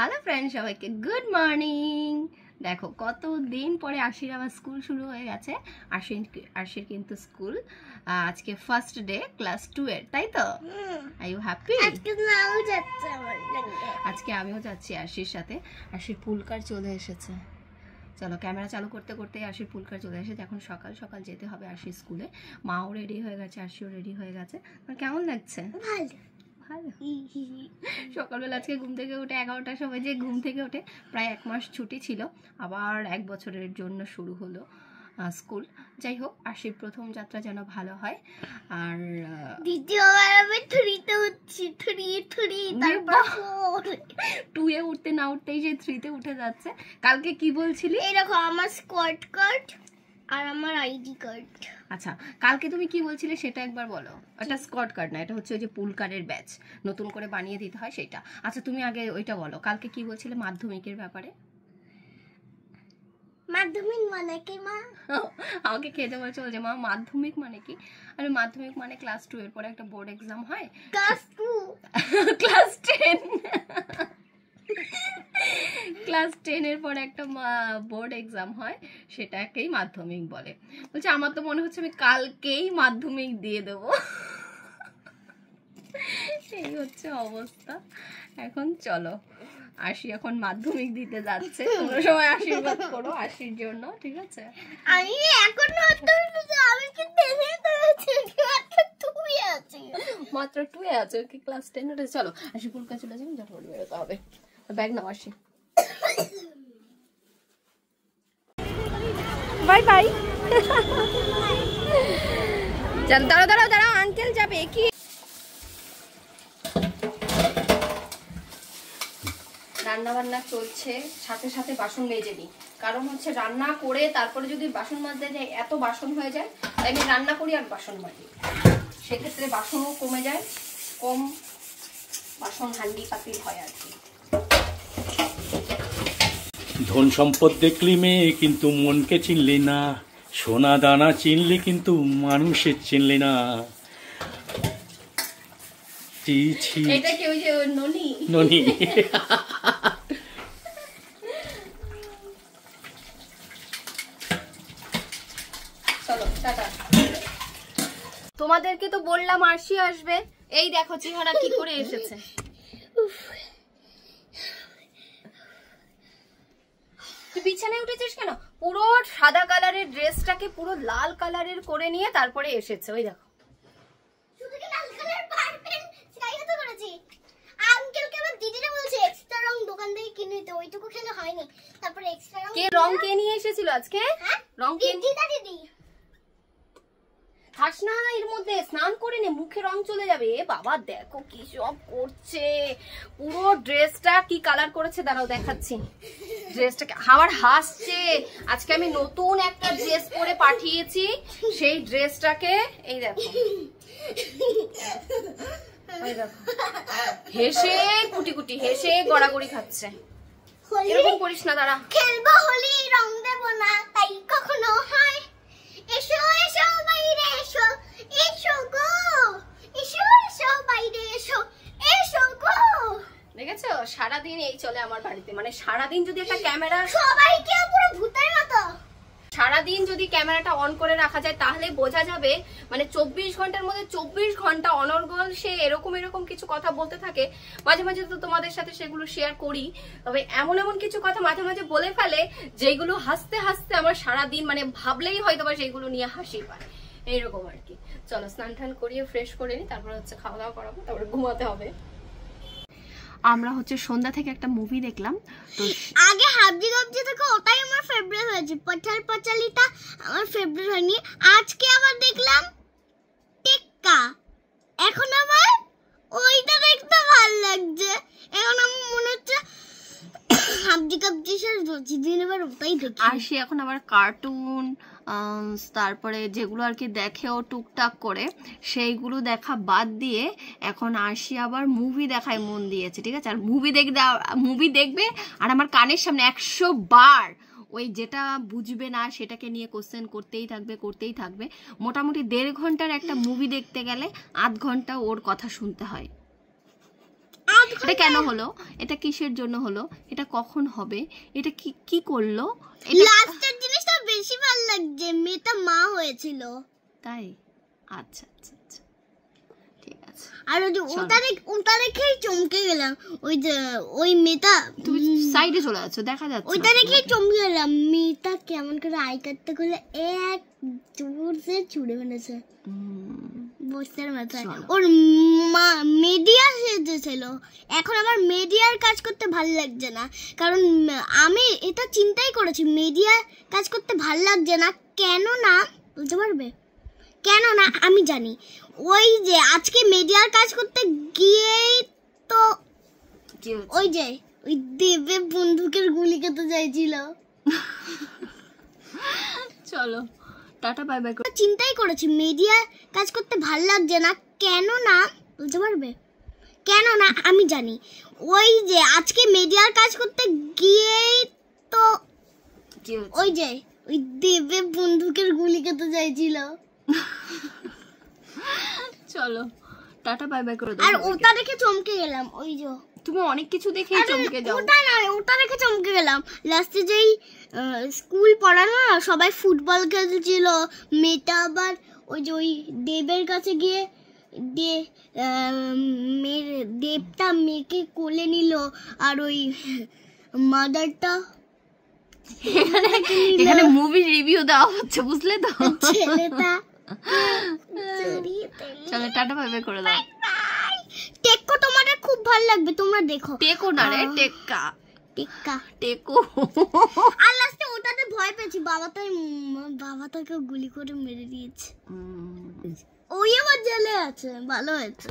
Hello friends, সবাইকে good morning. দেখো কতদিন পরে আশির আবার স্কুল শুরু হয়ে গেছে। আশির কিন্তু স্কুল আজকে ফার্স্ট ডে ক্লাস 2 এর, তাই তো? Are you happy? আজকে আমিও যাচ্ছি আশির সাথে। আশির পুলকার চলে এসেছে। চলো, ক্যামেরা চালু করতে করতে আশির পুলকার চলে এসেছে। এখন সকাল সকাল যেতে হবে আশির স্কুলে। মাও রেডি হয়ে গেছে, আশিও রেডি হয়ে গেছে। কেমন লাগছে? ভালো। সকালবেলা আজকে ঘুম থেকে উঠে 11টার সময় যে ঘুম থেকে উঠে, প্রায় 1 মাস ছুটি ছিল, আবার 1 বছরের জন্য শুরু হলো স্কুল। যাই হোক, আশির প্রথম যাত্রা যেন ভালো হয়। আর দ্বিতীয়বার আমি 3-তে উঠছি, 3 তারপর 4 2-এ উঠতে না উঠতেই সে 3-তে উঠে যাচ্ছে। কালকে কি বলছিলি? এই দেখো আমার স্কোয়াড কার্ড আর আমার আইডি কার্ড। আচ্ছা, কালকে তুমি কি বলছিলে সেটা একবার বলো। এটা স্কট কার্ড না, এটা হচ্ছে ওই যে পুলকারের ব্যাচ নতুন করে বানিয়ে দিতে হয় সেটা। আচ্ছা, তুমি আগে ওইটা বলো, কালকে কি বলছিলে মাধ্যমিকের ব্যাপারে? মাধ্যমিক মানে কি মা? আমাকে খেতে বলছে যে মা মাধ্যমিক মানে কি? আরে মাধ্যমিক মানে ক্লাস 2 এর পরে একটা বোর্ড এক্সাম হয়। ক্লাস 2? ক্লাস 10। ক্লাস 10 এর পর একটা বোর্ড এক্সাম হয়, সেটাকেই মাধ্যমিক বলে। বলছে আমার তো মনে হচ্ছে আমি কালকেই মাধ্যমিক দিয়ে দেব। এই হচ্ছে অবস্থা। এখন চলো, আশি এখন মাধ্যমিক দিতে যাচ্ছে। কোনো সময় আশীর্বাদ করো আশির জন্য, ঠিক আছে? আমি এখন মাত্র 2 এ আছে, কি ক্লাস 10 এ? চলো আশি পুলকা চলে যাবে, ঝটপট বেরোতে হবে। ব্যাগ নাও আসি। Bye bye. চল, দাঁড়াও আঙ্কেল যাবে কি? রান্না বান্না চলছে, সাথে সাথে বাসন মেজে নিই। কারণ হচ্ছে রান্না করে তারপরে যদি বাসন মাজতে যাই এত বাসন হয়ে যায়, তাই আমি রান্না করি আর বাসন মাজি। সেক্ষেত্রে বাসনও কমে যায়, কম বাসন হান্ডি পাতিল হয় আর কি। ধন সম্পদ দেখলি মেয়ে কিন্তু মনকে চিনলি না, সোনা দানা চিনলি কিন্তু মানুষের চিনলি না। এটা কি ওই যে ননি? ননি। চলো টাটা। তোমাদেরকে তো বললাম আরশি আসবে, এই দেখো চেহারা কি করে এসেছে। তুই বিছানায় উঠেছিস কেন? পুরো সাদা কালারের ড্রেসটাকে পুরো লাল কালারের করে নিয়ে তারপরে এসেছে। ওই দেখো, শুধু কি লাল কালার পারবেন সেটাই তো করেছি। আঙ্কেলকে আমার দিদিরা বলছে এক্সট্রা রং দোকান থেকে কিনে নিতে, ওইটুকু খেলে হয়নি। তারপরে এক্সট্রা রং কে রং কে নিয়ে এসেছিল আজকে? রং কে? দিদি। খাস না, এর মধ্যে স্নান করে নে, মুখে রং চলে যাবে। এ বাবা, দেখো কি সব করছে। পুরো ড্রেসটা কি কালার করেছে, দাঁড়াও দেখাচ্ছি। ড্রেসটাকে আবার হাসছে। আজকে আমি নতুন একটা ড্রেস পরে পাঠিয়েছি, সেই ড্রেসটাকে এই দেখো, ওই দেখো হেসে কুটি কুটি হেসে গড়াগড়ি খাচ্ছে। এরকম করিস না, দাঁড়া। খেলবো হোলি, রং দেব না, তাই কখনো হয়। এসো এসো বাইরে এসো, এসো গো, এসো এসো বাইরে এসো, এসো গো। দেখেছো, সারাদিন এই চলে আমার বাড়িতে। মানে সারাদিন যদি একটা ক্যামেরা, সবাইকে পুরো ভূতের মতো, সারাদিন যদি ক্যামেরাটা অন করে রাখা যায় তাহলে বোঝা যাবে মানে 24 ঘন্টার মধ্যে 24 ঘন্টা অনর্গল সে এরকম কিছু কথা বলতে থাকে। মাঝে মাঝে তো তোমাদের সাথে সেগুলো শেয়ার করি, তবে এমন কিছু কথা মাঝে মাঝে বলে ফেলে যেগুলো হাসতে হাসতে আমার সারাদিন মানে ভাবলেই হয়তো বা সেগুলো নিয়ে হাসি পায়, এইরকম আর কি। চলো স্নান টান করিয়ে ফ্রেশ করে নি, তারপর হচ্ছে খাওয়া দাওয়া করাবো, তারপরে ঘুমাতে হবে। আমরা হচ্ছে সন্ধ্যা থেকে একটা মুভি দেখলাম। তো আগে হাবজি গবজি থেকে ওটাই আমার ফেভারিট হয়েছে, পচাল পচালিটা আমার ফেভারিট হয়নি। আজকে আবার দেখলাম টেক্কা, এখন আবার ওইটা দেখতে ভালো লাগছে। এখন আমার মনে হচ্ছে হাবজি গবজি শেষ দিন এবার ওটাই দেখি। আর সে এখন আবার কার্টুন, তারপরে যেগুলো আর কি দেখেও টুকটাক করে, সেইগুলো দেখা বাদ দিয়ে এখন আরশি আবার মুভি দেখায় মন দিয়েছে, ঠিক আছে? আর মুভি দেখবে আর আমার কানের সামনে 100 বার ওই যেটা বুঝবে না সেটাকে নিয়ে কোশ্চেন করতেই থাকবে। মোটামুটি 1.5 ঘন্টার একটা মুভি দেখতে গেলে 1/2 ঘন্টা ওর কথা শুনতে হয়। এটা কেন হলো, এটা কিসের জন্য হলো, এটা কখন হবে, এটা কি কি করলো। লাস্টের জিনিসটা বেশি ভালো লাগছে, মেয়েটা মা হয়েছিল তাই। আচ্ছা আচ্ছা আচ্ছা ঠিক আছে। আর ওটা দেখেই চমকে গেলাম। ওই যে ওই মেয়েটা, তুমি সাইডে চলে যাচ্ছ, দেখা যাচ্ছে ওইটা দেখেই চমকে গেলাম। মেয়েটা কেমন করে আই কাটতে করলে এক জোর সে ছুড়ে ফেলেছে বস্তার মাথায়। ওর মা মিডিয়া সেজেছিল। এখন আমার মিডিয়ার কাজ করতে ভালো লাগছে না, কারণ আমি এটা চিন্তাই করেছি মিডিয়ার কাজ করতে ভালো লাগছে না। কেন না বলতে পারবে? কেন না আমি জানি। ওই যে আজকে মিডিয়ার কাজ করতে গিয়েই তো ওই যে ওই দেবে বন্দুকের গুলি খেতে চাইছিল। চলো টাটা বাই বাই। চিন্তাই করেছি মিডিয়ার কাজ করতে ভালো লাগছে না। কেন না বলতে পারবে? কেন না আমি জানি। ওই যে আজকে মিডিয়ার কাজ করতে গিয়েই তো ওই যে ওই দেবে বন্দুকের গুলি খেতে চাইছিল। চলো টাটা বাই বাই করে দাও। আর ওটা দেখে চমকে গেলাম। ওই যে তুমি অনেক কিছু দেখে চমকে যাও। ওটা না, ওটা দেখে চমকে গেলাম। লাস্টে যেই স্কুল পড়ানো না, সবাই ফুটবল খেলছিল, মেয়েটা আবার ওই যে ওই দেবের কাছে গিয়ে দেবটা মেয়েকে কোলে নিল, আর ওই মাদারটা এখানে মুভি রিভিউ দেওয়া হচ্ছে, বুঝলে তো। ছেলেটা। চলো টাটা বাই বাই করে দাও। টেক্কো তোমাদের খুব ভালো লাগবে, তোমরা দেখো। টেকো না রে, টেক্কা টেক্কা টেকো। আর লাস্টে ওটাতে ভয় পেয়েছি, বাবা তাকে গুলি করে মেরে দিয়েছে। ওই আমার জেলে আছে, ভালো হয়েছে।